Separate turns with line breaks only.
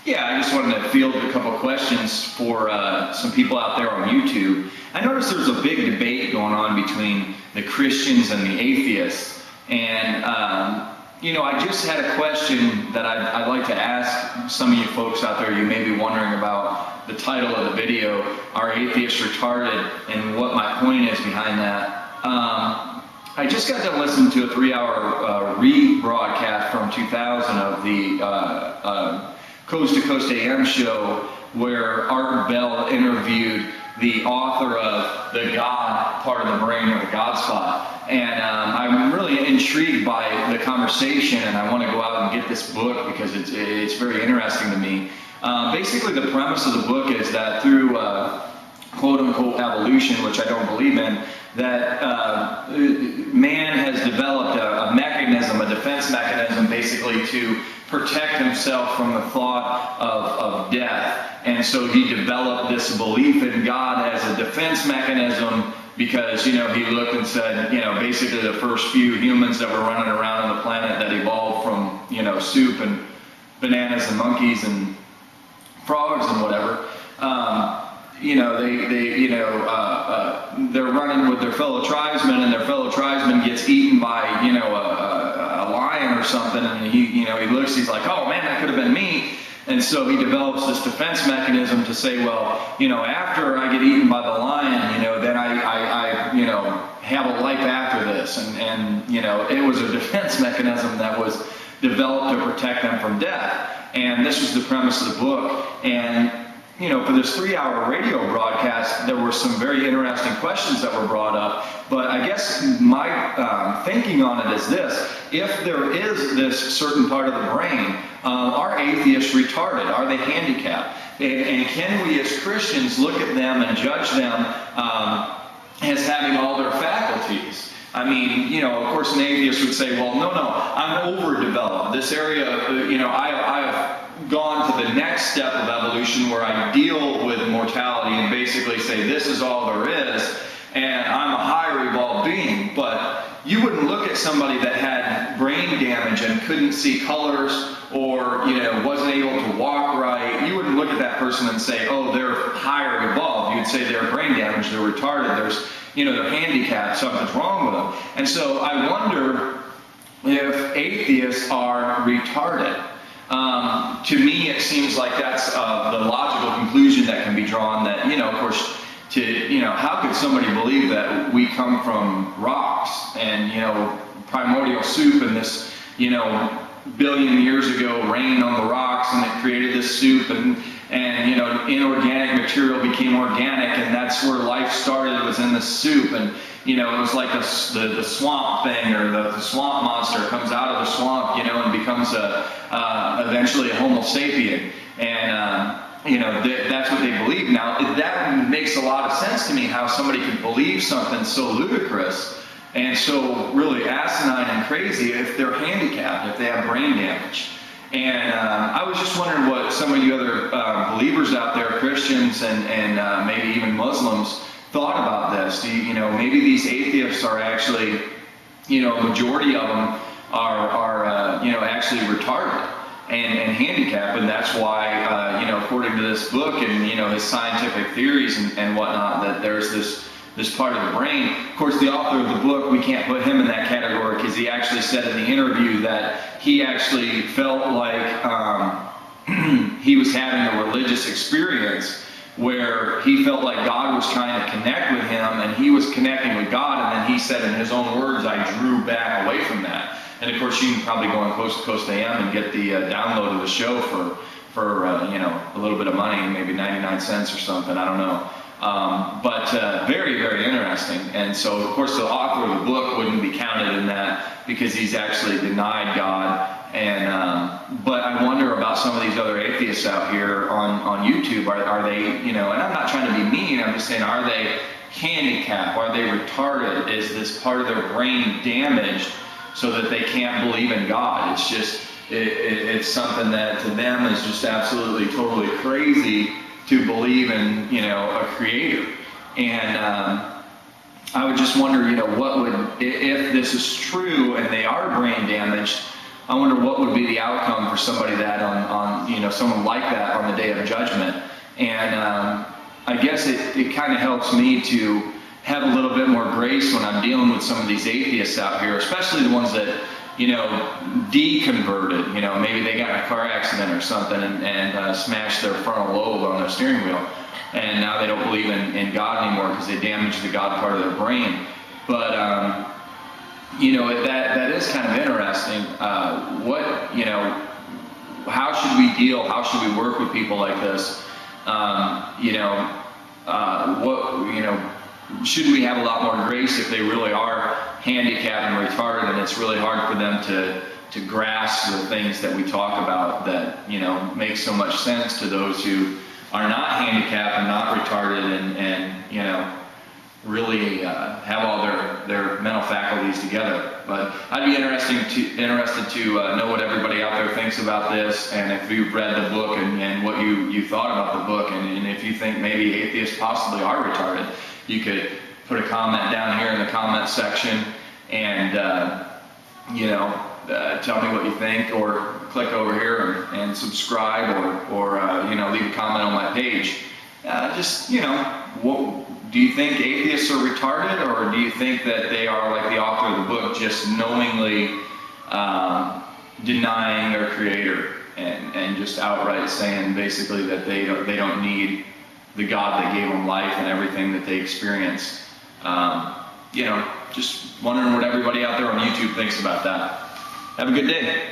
Yeah, I just wanted to field a couple of questions for some people out there on YouTube. I noticed there's a big debate going on between the Christians and the atheists. And, I just had a question that I'd like to ask some of you folks out there. You may be wondering about the title of the video, Are Atheists Retarded? And what my point is behind that. I just got done listening to a 3-hour rebroadcast from 2000 of the Coast to Coast AM show where Art Bell interviewed the author of the God part of the brain, or the God spot. And I'm really intrigued by the conversation, and I want to go out and get this book because it's very interesting to me. Basically, the premise of the book is that through quote-unquote evolution, which I don't believe in, that man has developed a mechanism, a defense mechanism, basically to protect himself from the thought of death. And so he developed this belief in God as a defense mechanism because, he looked and said, basically the first few humans that were running around on the planet that evolved from, soup and bananas and monkeys and frogs and whatever, they're running with their fellow tribesmen, and their fellow tribesman gets eaten by, a lion or something, and he looks, he's like, oh man, that could have been me. And so he develops this defense mechanism to say, well, after I get eaten by the lion, then I have a life after this. And it was a defense mechanism that was developed to protect them from death. And this was the premise of the book. And for this 3-hour radio broadcast, there were some very interesting questions that were brought up. But I guess my thinking on it is this. If there is this certain part of the brain, are atheists retarded? Are they handicapped? And can we as Christians look at them and judge them as having all their faculties? I mean, of course an atheist would say, well, no, I'm overdeveloped. This area, I have gone to the next step of evolution where I deal with mortality and basically say this is all there is, and I'm a higher evolved being. But you wouldn't look at somebody that had brain damage and couldn't see colors, or wasn't able to walk right. You wouldn't look at that person and say, oh, they're higher evolved. You'd say they're brain damaged, they're retarded, they're handicapped, something's wrong with them. And so I wonder if atheists are retarded. To me, it seems like that's the logical conclusion that can be drawn. That of course, how could somebody believe that we come from rocks and primordial soup and this billion years ago rained on the rocks and it created this soup and inorganic material became organic, and that's where life started, was in the soup. And it was like the swamp thing, or the swamp monster comes out of the swamp, and becomes eventually a Homo sapien. And that's what they believe. Now, that makes a lot of sense to me, how somebody could believe something so ludicrous and so really asinine and crazy if they're handicapped, if they have brain damage. And I was just wondering what some of you other believers out there, Christians and maybe even Muslims, thought about this. Maybe these atheists are actually, a majority of them are actually retarded and handicapped, and that's why, according to this book and his scientific theories and whatnot, that there's this part of the brain. Of course, the author of the book, we can't put him in that category because he actually said in the interview that he actually felt like he was having a religious experience where he felt like God was trying to connect with him and he was connecting with God, and then he said in his own words, I drew back away from that. And of course, you can probably go on Coast to Coast AM and get the download of the show for a little bit of money, maybe 99 cents or something, I don't know. But very, very interesting. And so, of course, the author of the book wouldn't be counted in that because he's actually denied God. And but I wonder about some of these other atheists out here on YouTube. Are they, and I'm not trying to be mean, I'm just saying, are they handicapped? Are they retarded? Is this part of their brain damaged so that they can't believe in God? It's just, it's something that to them is just absolutely, totally crazy to believe in, a creator. And I would just wonder, what would, if this is true and they are brain damaged, I wonder what would be the outcome for somebody that on someone like that on the day of judgment. And I guess it kind of helps me to have a little bit more grace when I'm dealing with some of these atheists out here, especially the ones that, deconverted, maybe they got in a car accident or something and smashed their frontal lobe on their steering wheel. And now they don't believe in God anymore because they damaged the God part of their brain. But, that is kind of interesting. How should we deal? How should we work with people like this? Should we have a lot more grace if they really are handicapped and retarded, and it's really hard for them to grasp the things that we talk about that make so much sense to those who are not handicapped and not retarded and really have all their mental faculties together. But I'd be interested to know what everybody out there thinks about this, and if you've read the book and what you thought about the book, and if you think maybe atheists possibly are retarded, you could put a comment down here in the comment section and tell me what you think, or click over here and subscribe, or leave a comment on my page. Do you think atheists are retarded, or do you think that they are like the author of the book, just knowingly denying their creator and just outright saying basically that they don't need the God that gave them life and everything that they experienced? Just wondering what everybody out there on YouTube thinks about that. Have a good day.